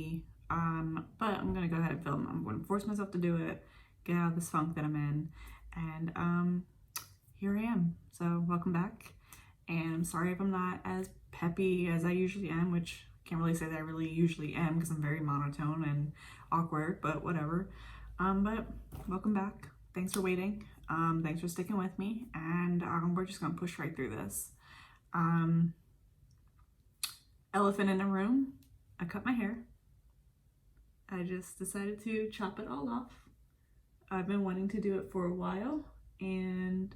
be. But I'm gonna go ahead and film. I'm going to force myself to do it, get out of this funk that I'm in, and here I am. So welcome back, and I'm sorry if I'm not as peppy as I usually am, which I can't really say that I really usually am because I'm very monotone and awkward, but whatever. But welcome back. Thanks for waiting. Thanks for sticking with me, and we're just gonna push right through this. Elephant in the room. I cut my hair. I just decided to chop it all off. I've been wanting to do it for a while, and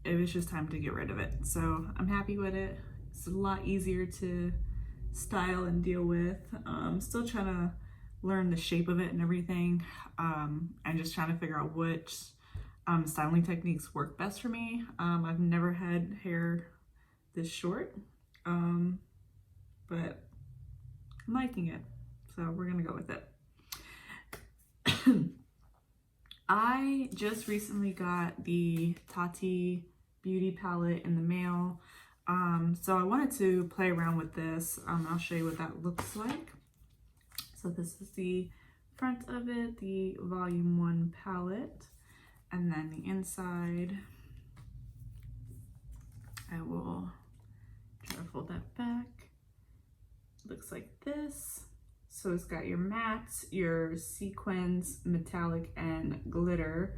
it was just time to get rid of it. So I'm happy with it. It's a lot easier to style and deal with. I'm still trying to learn the shape of it and everything, and just trying to figure out which styling techniques work best for me. I've never had hair this short, but I'm liking it, so we're gonna go with it. I just recently got the Tati beauty palette in the mail, so I wanted to play around with this. I'll show you what that looks like. So this is the front of it, the volume 1 palette, and then the inside. I will try to fold that back. Looks like this. So it's got your mattes, your sequins, metallic, and glitter,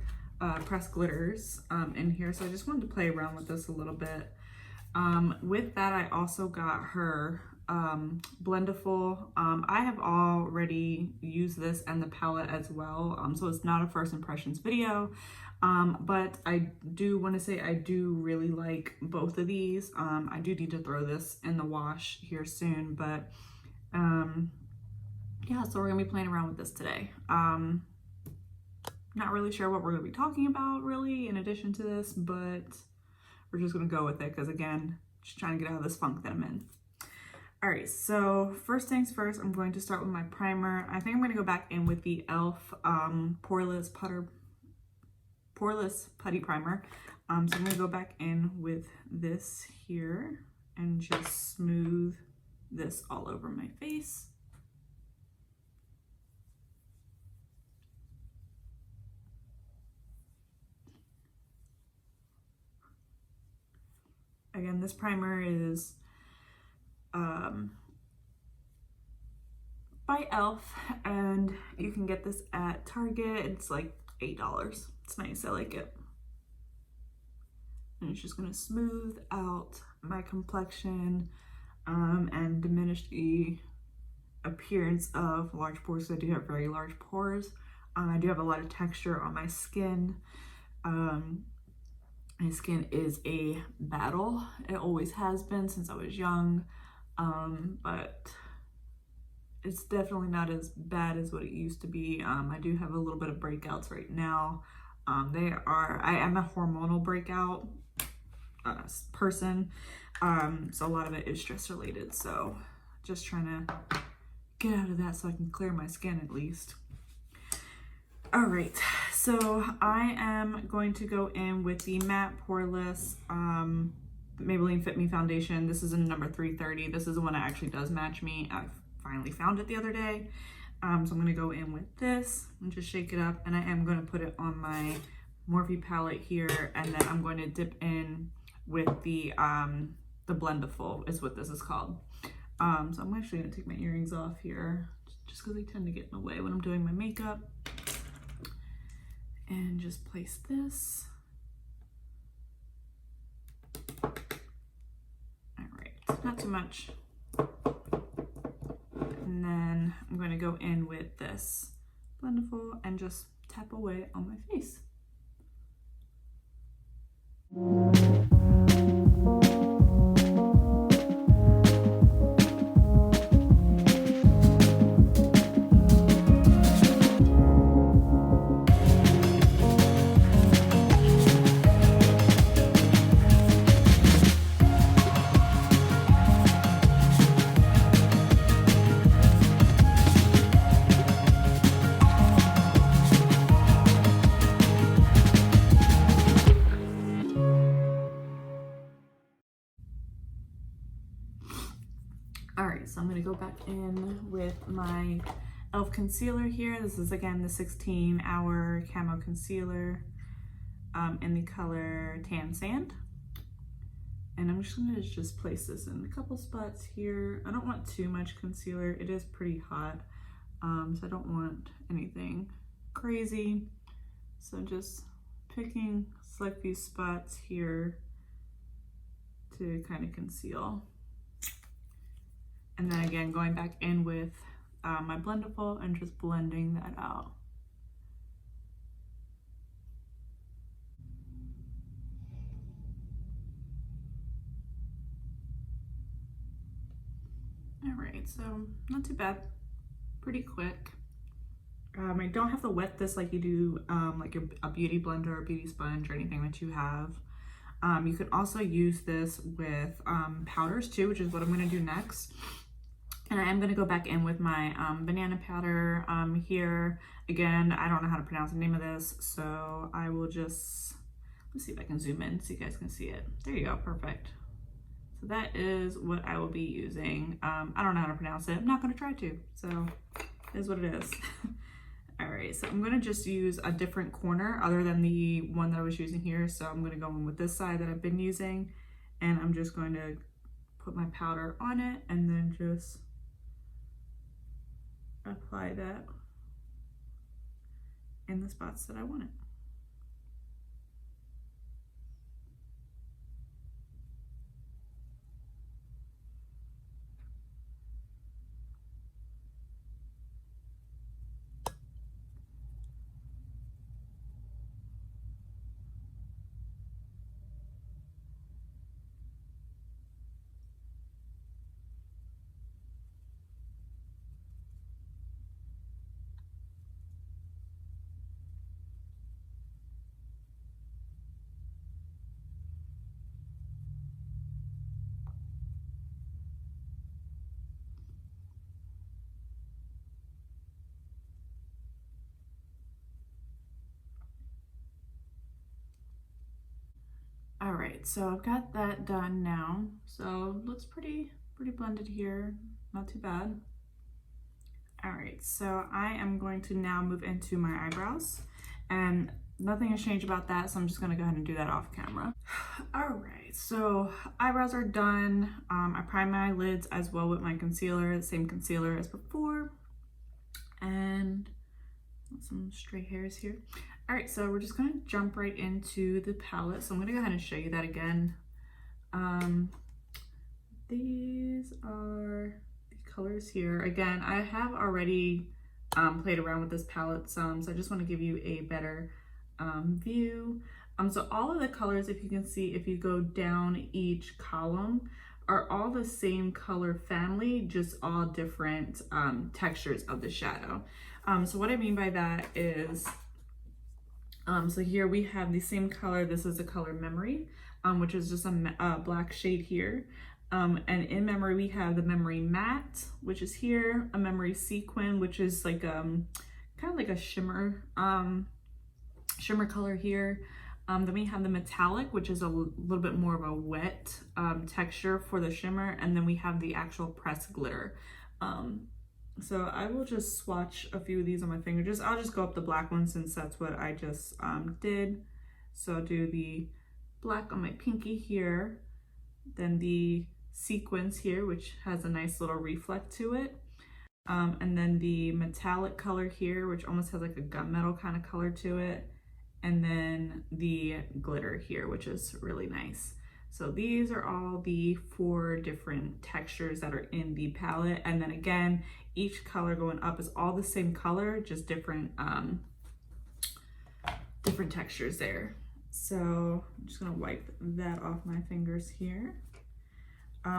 pressed glitters in here. So I just wanted to play around with this a little bit. With that, I also got her Blendiful. I have already used this and the palette as well, so it's not a first impressions video, but I do want to say I do really like both of these. I do need to throw this in the wash here soon, but yeah, so we're gonna be playing around with this today. Not really sure what we're gonna be talking about really in addition to this, but we're just gonna go with it because, again, just trying to get out of this funk that I'm in. All right, so first things first, I'm going to start with my primer. I think I'm gonna go back in with the e.l.f. Poreless Putty Primer. So I'm gonna go back in with this here and just smooth this all over my face. Again, this primer is by e.l.f. and you can get this at Target. It's like $8. It's nice, I like it. And it's just gonna smooth out my complexion and diminish the appearance of large pores. So I do have very large pores. I do have a lot of texture on my skin. My skin is a battle. It always has been since I was young, but it's definitely not as bad as what it used to be. I do have a little bit of breakouts right now. I am a hormonal breakout person, so a lot of it is stress related. So just trying to get out of that so I can clear my skin at least. All right, so I am going to go in with the matte poreless Maybelline Fit Me foundation. This is in number 330. This is the one that actually does match me. I finally found it the other day. So I'm gonna go in with this and just shake it up, and I am gonna put it on my Morphe palette here, and then I'm going to dip in with the Blendiful is what this is called. So I'm actually gonna take my earrings off here just because they tend to get in the way when I'm doing my makeup. And just place this. All right, not too much. And then I'm going to go in with this Blendiful and just tap away on my face. I'm gonna go back in with my e.l.f. concealer here. This is again the 16-hour camo concealer in the color Tan Sand. And I'm just gonna just place this in a couple spots here. I don't want too much concealer. It is pretty hot, so I don't want anything crazy. So just picking select few spots here to kind of conceal. And then again, going back in with my Blendable and just blending that out. All right, so not too bad, pretty quick. I don't have to wet this like you do like a beauty blender or beauty sponge or anything that you have. You can also use this with powders too, which is what I'm gonna do next. And I am gonna go back in with my banana powder here. Again, I don't know how to pronounce the name of this, so I will just, let's see if I can zoom in so you guys can see it. There you go, perfect. So that is what I will be using. I don't know how to pronounce it. I'm not gonna try to, so it is what it is. All right, so I'm gonna just use a different corner other than the one that I was using here. So I'm gonna go in with this side that I've been using, and I'm just going to put my powder on it and then just apply that in the spots that I want it. All right, so I've got that done now. So it looks pretty blended here, not too bad. All right, so I am going to now move into my eyebrows, and nothing has changed about that, so I'm just gonna go ahead and do that off camera. All right, so eyebrows are done. I primed my lids as well with my concealer, the same concealer as before, and some stray hairs here. All right, so we're just gonna jump right into the palette. So I'm gonna go ahead and show you that again. These are the colors here. Again, I have already played around with this palette some, so I just wanna give you a better view. So all of the colors, if you can see, if you go down each column, are all the same color family, just all different textures of the shadow. So what I mean by that is, so here we have the same color. This is the color Memory, which is just a black shade here. And in Memory, we have the Memory Matte, which is here, a Memory Sequin, which is like kind of like a shimmer color here. Then we have the Metallic, which is a little bit more of a wet texture for the shimmer. And then we have the actual pressed glitter. So I will just swatch a few of these on my finger. I'll just go up the black one since that's what I just did. So I'll do the black on my pinky here, then the sequins here, which has a nice little reflect to it. And then the metallic color here, which almost has like a gunmetal kind of color to it. And then the glitter here, which is really nice. So these are all the 4 different textures that are in the palette. And then again, each color going up is all the same color, just different textures there. So I'm just gonna wipe that off my fingers here.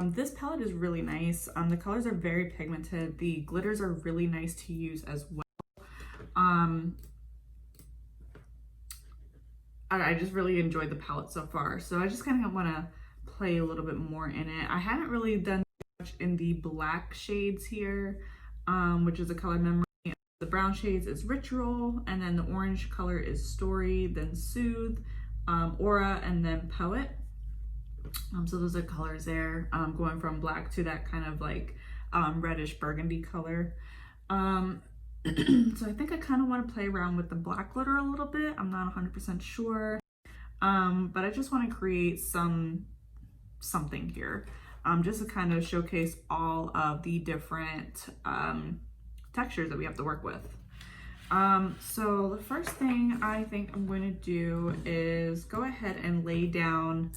This palette is really nice. The colors are very pigmented. The glitters are really nice to use as well. I just really enjoyed the palette so far. So I just kind of want to play a little bit more in it. I haven't really done much in the black shades here, which is the color Memory. The brown shades is Ritual, and then the orange color is Story, then Soothe, Aura, and then Poet. So those are colors there, going from black to that kind of like reddish burgundy color. So I think I kind of want to play around with the black glitter a little bit. I'm not 100% sure, but I just want to create something here, just to kind of showcase all of the different textures that we have to work with. So the first thing I think I'm going to do is go ahead and lay down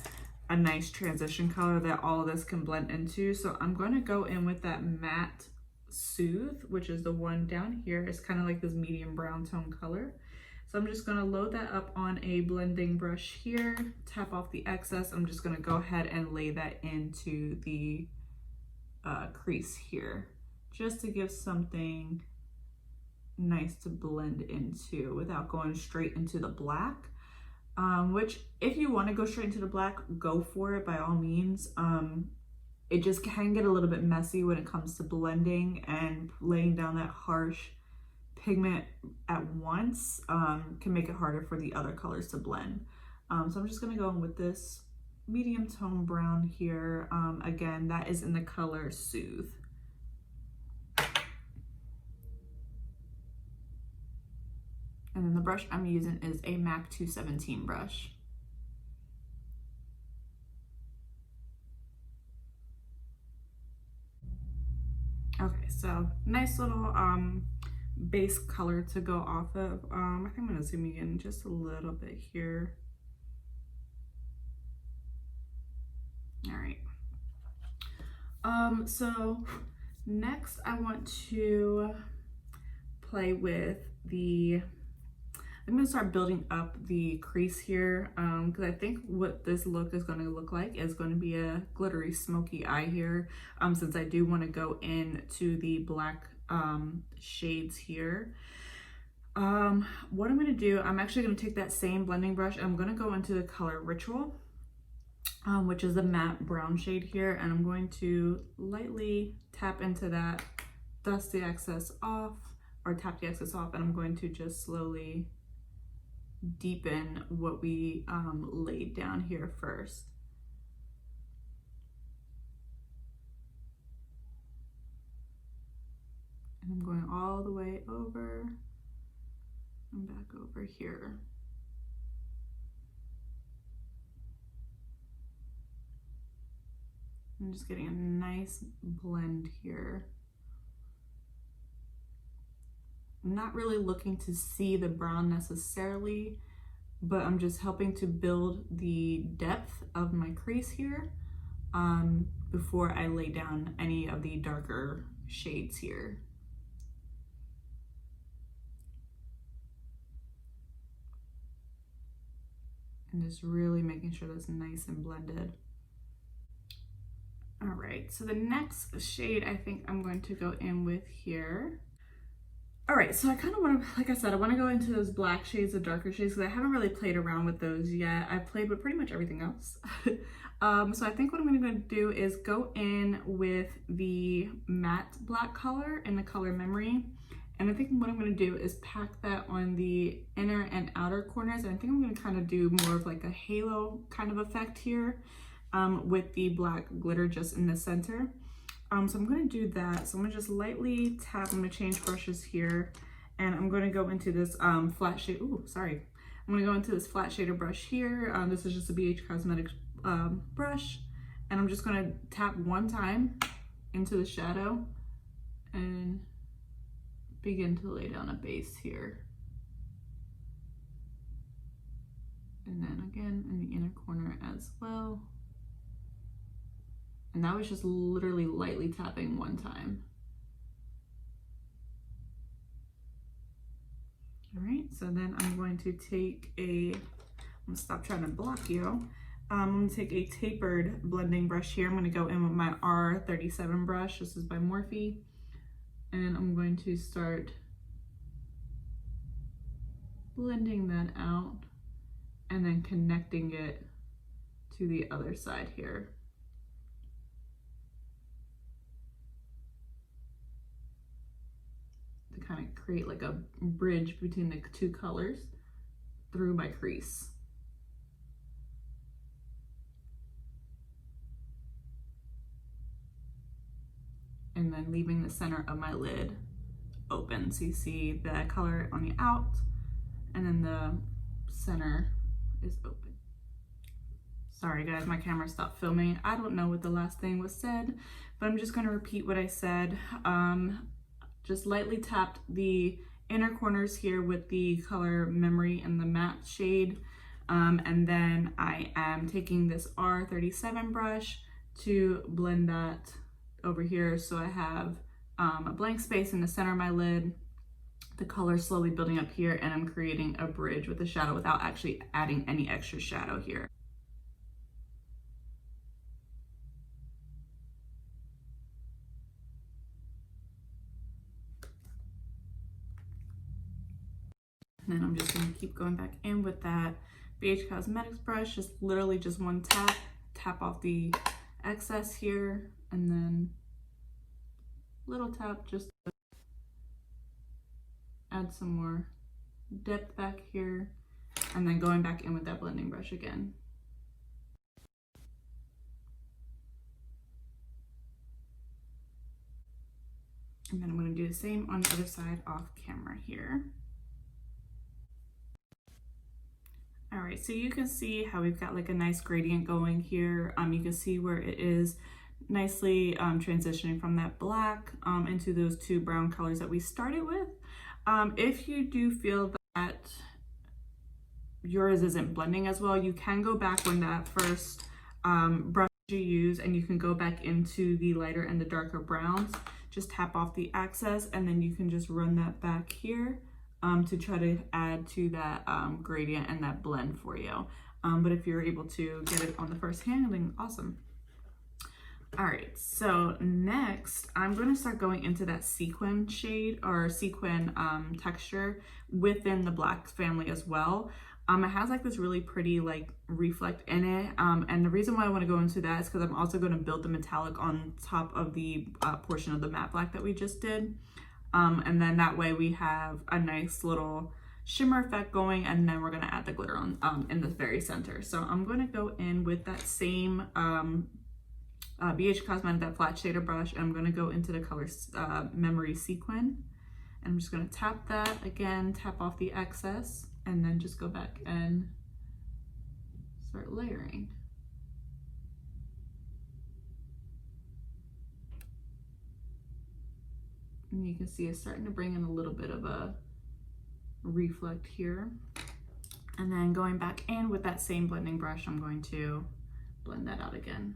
a nice transition color that all of this can blend into. So I'm going to go in with that matte Soothe, which is the one down here. It's kind of like this medium brown tone color. So I'm just going to load that up on a blending brush here, tap off the excess. I'm just going to go ahead and lay that into the crease here, just to give something nice to blend into without going straight into the black. Which if you want to go straight into the black, go for it by all means. It just can get a little bit messy when it comes to blending, and laying down that harsh pigment at once can make it harder for the other colors to blend. So I'm just going to go in with this medium tone brown here. Again, that is in the color Soothe. And then the brush I'm using is a MAC 217 brush. Okay, so nice little base color to go off of. I think I'm gonna zoom in just a little bit here. All right. So next I want to play with I'm gonna start building up the crease here, because I think what this look is gonna look like is gonna be a glittery smoky eye here, since I do wanna go into the black shades here. What I'm gonna do, I'm actually gonna take that same blending brush and I'm gonna go into the color Ritual, which is the matte brown shade here, and I'm going to lightly tap into that, dust the excess off, or tap the excess off, and I'm going to just slowly deepen what we laid down here first. And I'm going all the way over and back over here. I'm just getting a nice blend here. I'm not really looking to see the brown necessarily, but I'm just helping to build the depth of my crease here before I lay down any of the darker shades here. And just really making sure that's nice and blended. All right, so the next shade I think I'm going to go in with here. All right, so I kind of want to, like I said, I want to go into those black shades, the darker shades, because I haven't really played around with those yet. I've played with pretty much everything else. So I think what I'm going to do is go in with the matte black color in the color Memory. And I think what I'm going to do is pack that on the inner and outer corners. And I think I'm going to kind of do more of like a halo kind of effect here with the black glitter just in the center. So I'm going to do that. So I'm going to just lightly tap. I'm going to change brushes here, and I'm going to go into this flat shade. Ooh, sorry. I'm going to go into this flat shader brush here. This is just a BH Cosmetics brush, and I'm just going to tap one time into the shadow and begin to lay down a base here. And then again in the inner corner as well. And that was just literally lightly tapping one time. All right, so then I'm going to take I'm gonna stop trying to block you. I'm gonna take a tapered blending brush here. I'm gonna go in with my R37 brush. This is by Morphe. And I'm going to start blending that out and then connecting it to the other side here. To kind of create like a bridge between the two colors through my crease. and then leaving the center of my lid open. So you see the color on the out, and then the center is open. Sorry guys, my camera stopped filming. I don't know what the last thing was said, but I'm just gonna repeat what I said. Just lightly tapped the inner corners here with the color Memory and the matte shade. And then I am taking this R37 brush to blend that over here. So I have a blank space in the center of my lid, the color slowly building up here, and I'm creating a bridge with a shadow without actually adding any extra shadow here. And then I'm just gonna keep going back in with that BH Cosmetics brush, just literally just one tap off the excess here, and then little tap just to add some more depth back here, and then going back in with that blending brush again. And then I'm gonna do the same on the other side off camera here. All right, so you can see how we've got like a nice gradient going here. You can see where it is nicely transitioning from that black into those two brown colors that we started with. If you do feel that yours isn't blending as well, you can go back when that first brush you use, and you can go back into the lighter and the darker browns. Just tap off the excess, and then you can just run that back here to try to add to that gradient and that blend for you. But if you're able to get it on the first hand, then awesome. All right, so next I'm going to start going into that sequin shade or sequin texture within the black family as well. It has like this really pretty like reflect in it, and the reason why I want to go into that is because I'm also going to build the metallic on top of the portion of the matte black that we just did. And then that way we have a nice little shimmer effect going, and then we're going to add the glitter on in the very center. So I'm going to go in with that same BH Cosmetics, that flat shader brush, and I'm going to go into the color Memory Sequin. And I'm just going to tap that again, tap off the excess, and then just go back and start layering. And you can see it's starting to bring in a little bit of a reflect here. And then going back in with that same blending brush, I'm going to blend that out again.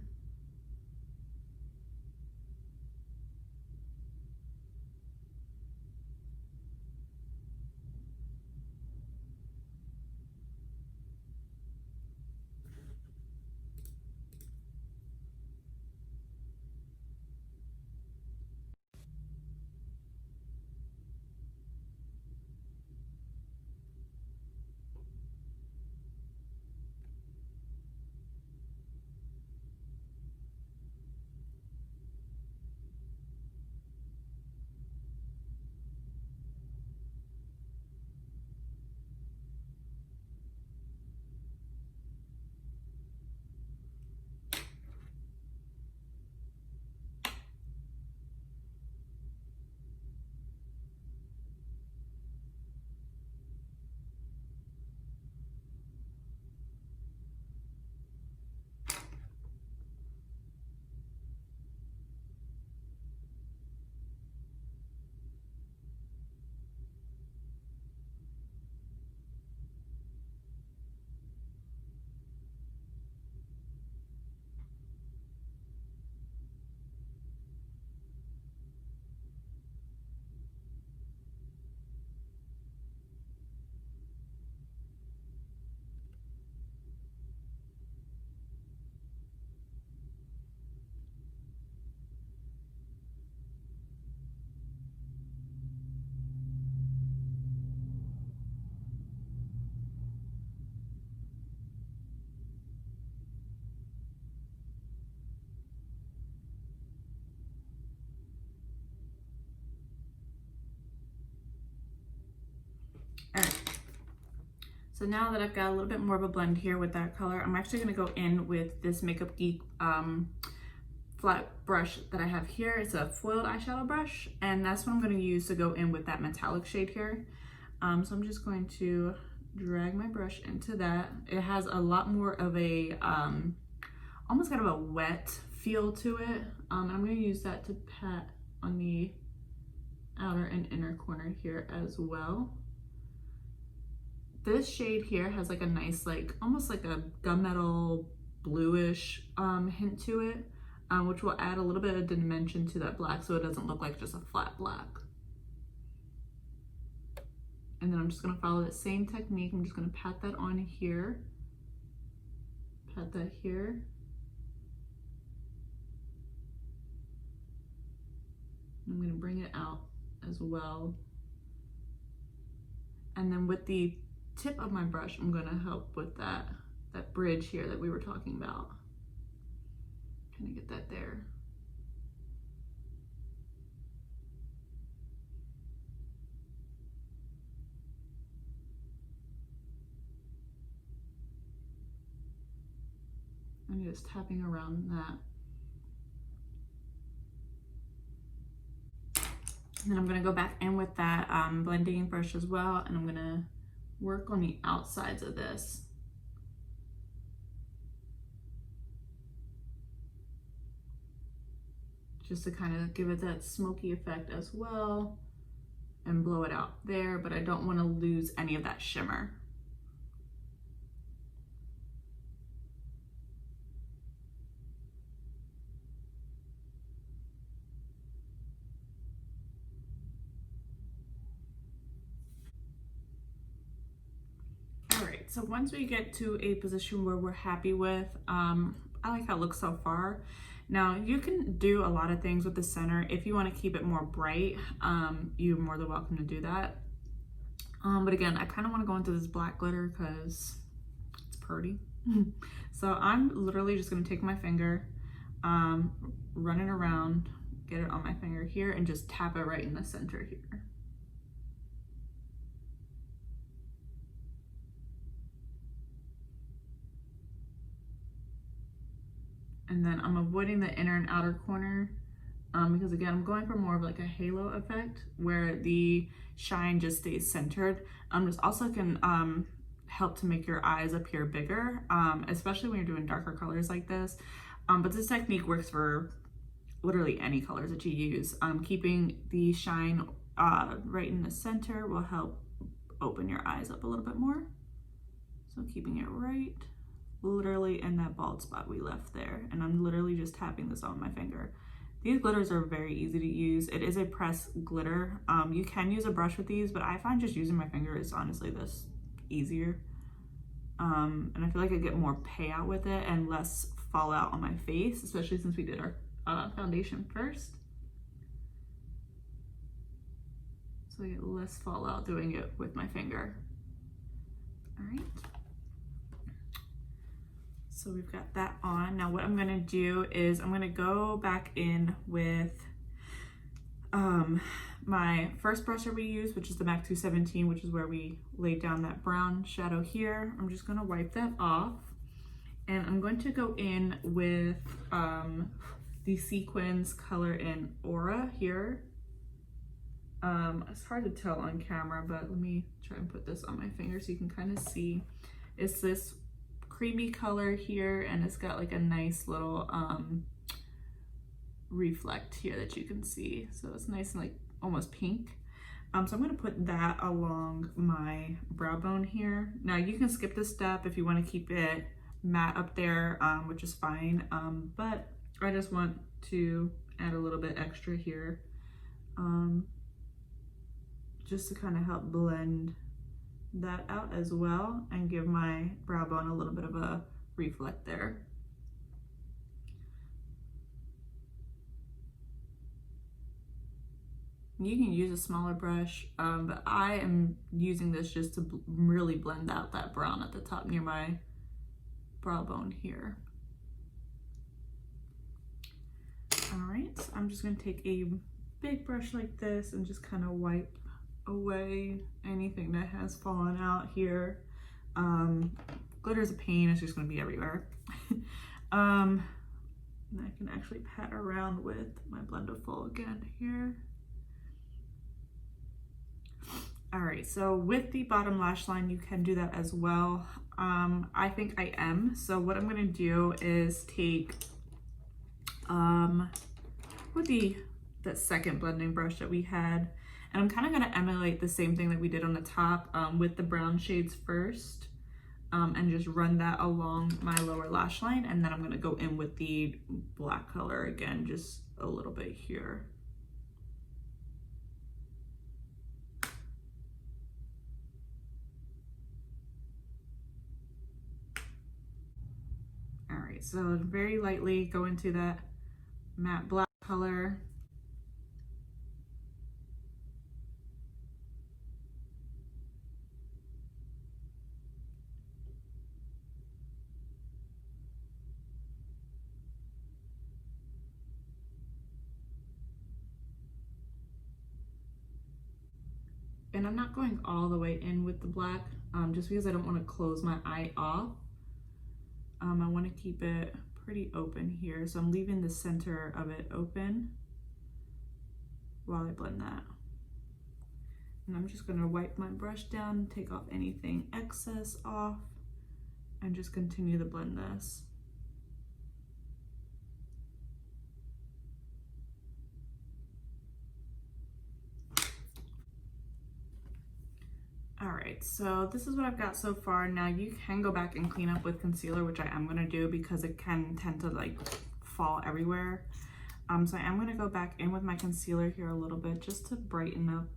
All right, so now that I've got a little bit more of a blend here with that color, I'm actually gonna go in with this Makeup Geek flat brush that I have here. It's a foiled eyeshadow brush, and that's what I'm going to use to go in with that metallic shade here. So I'm just going to drag my brush into that. It has a lot more of a almost kind of a wet feel to it. And I'm going to use that to pat on the outer and inner corner here as well. This shade here has like a nice, like almost like a gunmetal bluish hint to it, which will add a little bit of dimension to that black so it doesn't look like just a flat black. And then I'm just going to follow that same technique. I'm just going to pat that on here, pat that here. I'm going to bring it out as well. And then with the tip of my brush, I'm going to help with that bridge here that we were talking about. Kind of get that there. I'm just tapping around that. And then I'm going to go back in with that blending brush as well, and I'm going to work on the outsides of this. Just to kind of give it that smoky effect as well and blow it out there, but I don't want to lose any of that shimmer. So once we get to a position where we're happy with, I like how it looks so far. Now you can do a lot of things with the center. If you want to keep it more bright, you're more than welcome to do that. But again, I kind of want to go into this black glitter because it's pretty. So I'm literally just going to take my finger, run it around, get it on my finger here, and just tap it right in the center here. And then I'm avoiding the inner and outer corner because again, I'm going for more of like a halo effect where the shine just stays centered. This also can help to make your eyes appear bigger, especially when you're doing darker colors like this. But this technique works for literally any colors that you use. Keeping the shine right in the center will help open your eyes up a little bit more. So keeping it right literally in that bald spot we left there, and I'm literally just tapping this on my finger. These glitters are very easy to use. It is a press glitter. You can use a brush with these, but I find just using my finger is honestly this easier. And I feel like I get more payout with it and less fallout on my face, especially since we did our foundation first. So I get less fallout doing it with my finger. All right. So we've got that on. Now what I'm gonna do is I'm gonna go back in with my first brush that we used, which is the MAC 217, which is where we laid down that brown shadow here. I'm just gonna wipe that off. And I'm going to go in with the Sequins color in Aura here. It's hard to tell on camera, but let me try and put this on my finger so you can kind of see. It's this creamy color here, and it's got like a nice little reflect here that you can see. So it's nice and like almost pink. So I'm going to put that along my brow bone here. Now you can skip this step if you want to keep it matte up there, which is fine. But I just want to add a little bit extra here, just to kind of help blend that out as well and give my brow bone a little bit of a reflect there. You can use a smaller brush, but I am using this just to really blend out that brown at the top near my brow bone here. All right, so I'm just gonna take a big brush like this and just kind of wipe away anything that has fallen out here. Glitter's a pain, it's just gonna be everywhere. And I can actually pat around with my blender full again here. All right, so with the bottom lash line, you can do that as well. I think I am. So what I'm gonna do is take with the second blending brush that we had, and I'm kind of gonna emulate the same thing that we did on the top with the brown shades first, and just run that along my lower lash line, and then I'm gonna go in with the black color again, just a little bit here. All right, so very lightly go into that matte black color. And I'm not going all the way in with the black, just because I don't want to close my eye off. I want to keep it pretty open here, so I'm leaving the center of it open while I blend that. And I'm just going to wipe my brush down, take off anything excess off, and just continue to blend this. All right, so this is what I've got so far. Now you can go back and clean up with concealer, which I am gonna do because it can tend to like fall everywhere. So I am gonna go back in with my concealer here a little bit just to brighten up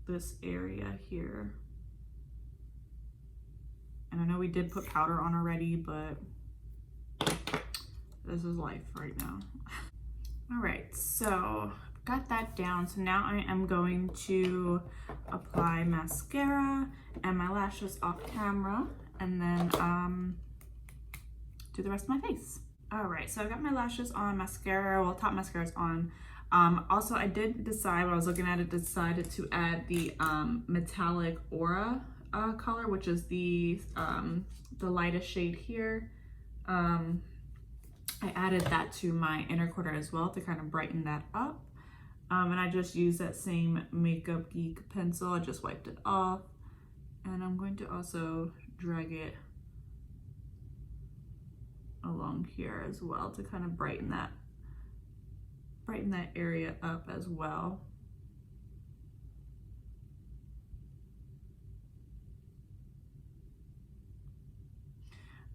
this area here. And I know we did put powder on already, but this is life right now. All right, so got that down. So now I am going to apply mascara and my lashes off camera, and then do the rest of my face. All right, so I got my lashes on, mascara, well, top mascara's on. Also, I did decide, when I was looking at it, decided to add the metallic aura color, which is the lightest shade here. I added that to my inner quarter as well to kind of brighten that up. And I just used that same Makeup Geek pencil. I just wiped it off. And I'm going to also drag it along here as well to kind of brighten that area up as well.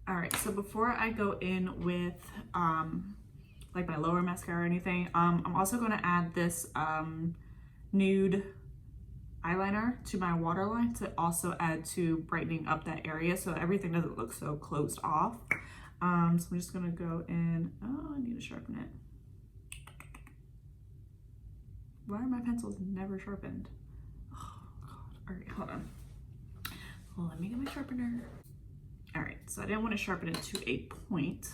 All right, so before I go in with like my lower mascara or anything, I'm also gonna add this nude eyeliner to my waterline to also add to brightening up that area so everything doesn't look so closed off. So I'm just gonna go in, oh, I need to sharpen it. Why are my pencils never sharpened? Oh God, all right, hold on. Well, let me get my sharpener. All right, so I didn't want to sharpen it to a point, so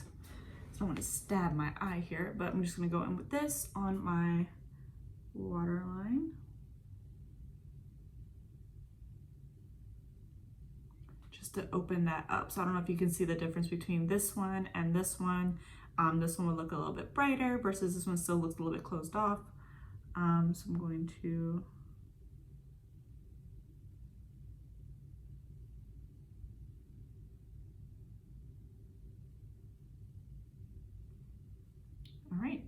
I don't want to stab my eye here, but I'm just gonna go in with this on my waterline. Just to open that up. So I don't know if you can see the difference between this one and this one. This one would look a little bit brighter versus this one still looks a little bit closed off. So I'm going to all right.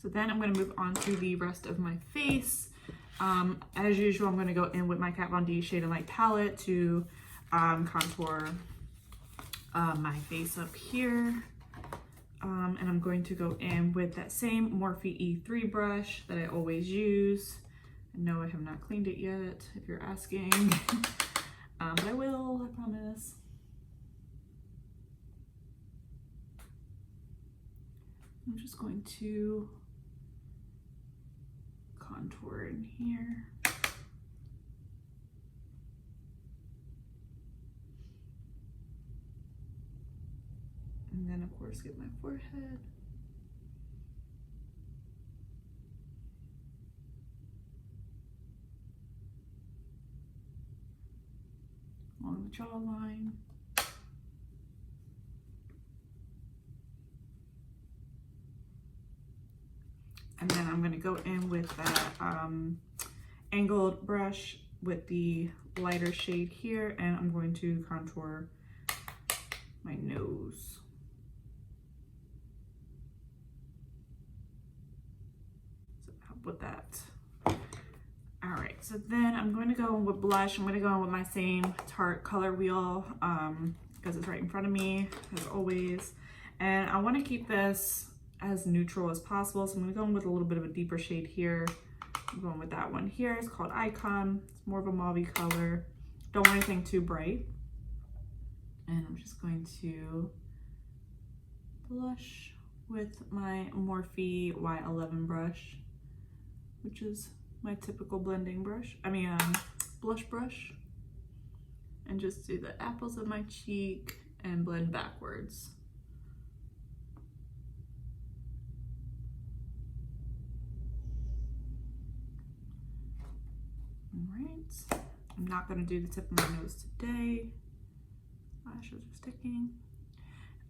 So then I'm going to move on to the rest of my face. As usual, I'm going to go in with my Kat Von D Shade and Light palette to contour my face up here. And I'm going to go in with that same Morphe E3 brush that I always use. No, I have not cleaned it yet, if you're asking. But I will, I promise. I'm just going to contour in here. And then of course get my forehead. Along the jawline. And then I'm gonna go in with that angled brush with the lighter shade here, and I'm going to contour my nose. So help with that. All right, so then I'm going to go in with blush. I'm going to go in with my same Tarte color wheel because it's right in front of me, as always. And I want to keep this as neutral as possible. So I'm going to go in with a little bit of a deeper shade here. I'm going with that one here. It's called Icon. It's more of a mauve color. Don't want anything too bright. And I'm just going to blush with my Morphe Y11 brush, which is my typical blending brush. Blush brush. And just do the apples of my cheek and blend backwards. Alright, I'm not going to do the tip of my nose today. Lashes are sticking.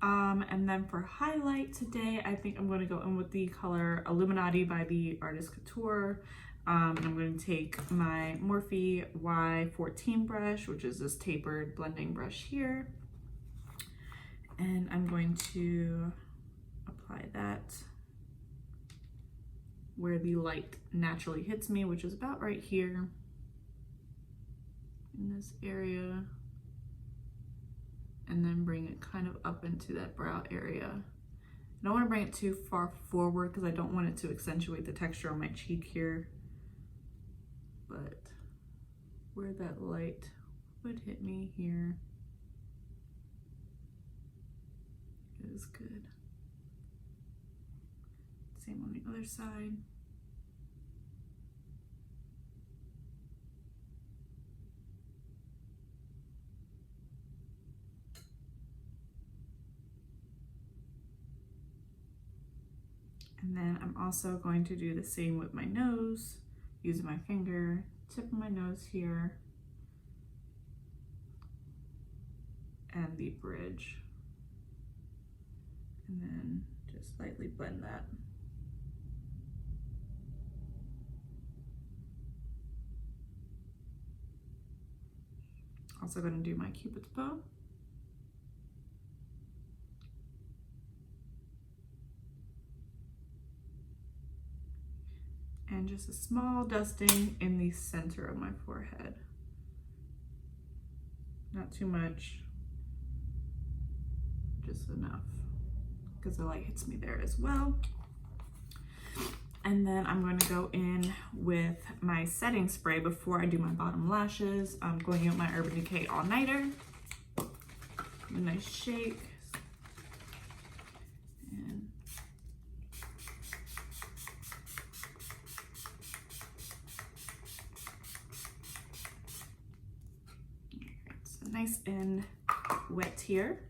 And then for highlight today, I think I'm going to go in with the color Illuminati by the Artist Couture. And I'm going to take my Morphe Y14 brush, which is this tapered blending brush here. And I'm going to apply that where the light naturally hits me, which is about right here in this area. And then bring it kind of up into that brow area. I don't want to bring it too far forward because I don't want it to accentuate the texture on my cheek here. But where that light would hit me here is good. Same on the other side. And then I'm also going to do the same with my nose, using my finger, tip of my nose here, and the bridge. And then just lightly blend that. Also going to do my Cupid's bow. And just a small dusting in the center of my forehead. Not too much, just enough, because the light hits me there as well. And then I'm going to go in with my setting spray before I do my bottom lashes. I'm going in with my Urban Decay All Nighter. A nice shake. And so nice and wet here.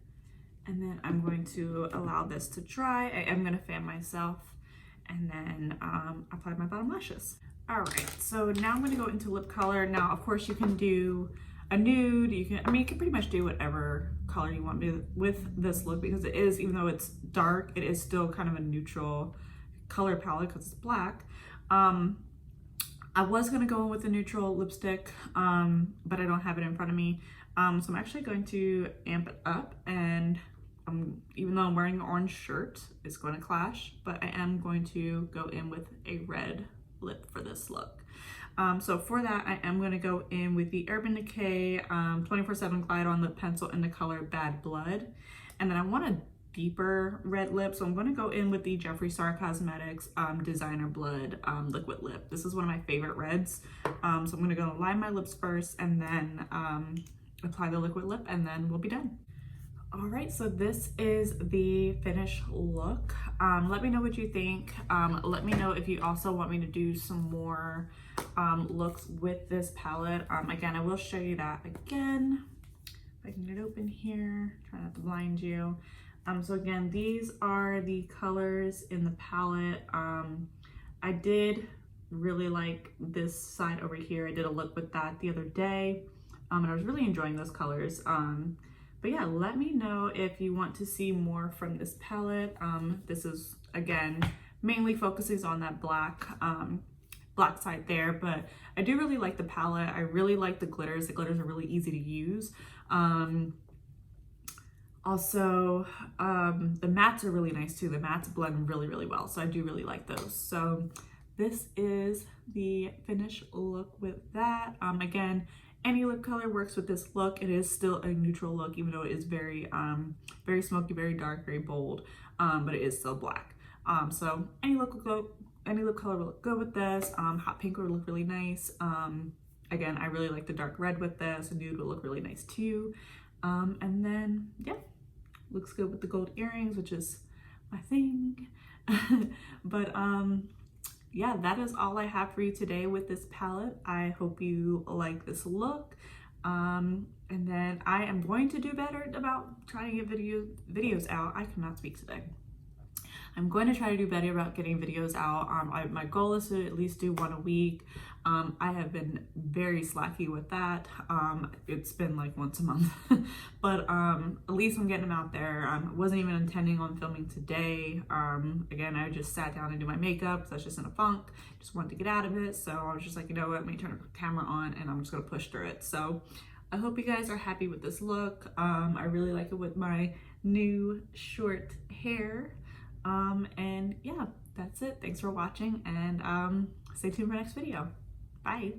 And then I'm going to allow this to dry. I am going to fan myself and then apply my bottom lashes. All right, so now I'm going to go into lip color. Now, of course, you can do a nude. You can pretty much do whatever color you want with this look, because it is, even though it's dark, it is still kind of a neutral color palette because it's black. I was going to go in with a neutral lipstick, but I don't have it in front of me. So I'm actually going to amp it up, and even though I'm wearing an orange shirt, it's going to clash, but I am going to go in with a red lip for this look. So for that, I am going to go in with the Urban Decay 24/7 Glide On Lip Pencil in the color Bad Blood. And then I want a deeper red lip, so I'm going to go in with the Jeffree Star Cosmetics Designer Blood Liquid Lip. This is one of my favorite reds. So I'm going to go line my lips first and then apply the liquid lip, and then we'll be done. All right, so this is the finished look. Let me know what you think. Let me know if you also want me to do some more looks with this palette. Again, I will show you that again. If I can get it open here, try not to blind you. So again, these are the colors in the palette. I did really like this side over here. I did a look with that the other day, and I was really enjoying those colors. But yeah, let me know if you want to see more from this palette. This is, again, mainly focuses on that black black side there, but I do really like the palette. I really like the glitters. The glitters are really easy to use. Also, the mattes are really nice too. The mattes blend really well, so I do really like those. So this is the finished look with that. Again, any lip color works with this look. It is still a neutral look, even though it is very smoky, very dark, very bold, but it is still black. So any lip color will look good with this. Hot pink would look really nice. Again, I really like the dark red with this. A nude will look really nice too. And then, yeah, looks good with the gold earrings, which is my thing. But yeah, that is all I have for you today with this palette. I hope you like this look. And then I am going to do better about trying to get videos out. I cannot speak today. I'm going to try to do better about getting videos out. My goal is to at least do one a week. I have been very slacky with that. It's been like once a month, but at least I'm getting them out there. I wasn't even intending on filming today. Again, I just sat down and do my makeup, so I was just in a funk, just wanted to get out of it. So I was just like, you know what, let me turn the camera on and I'm just gonna push through it. So I hope you guys are happy with this look. I really like it with my new short hair. And yeah, that's it. Thanks for watching, and stay tuned for next video. Bye.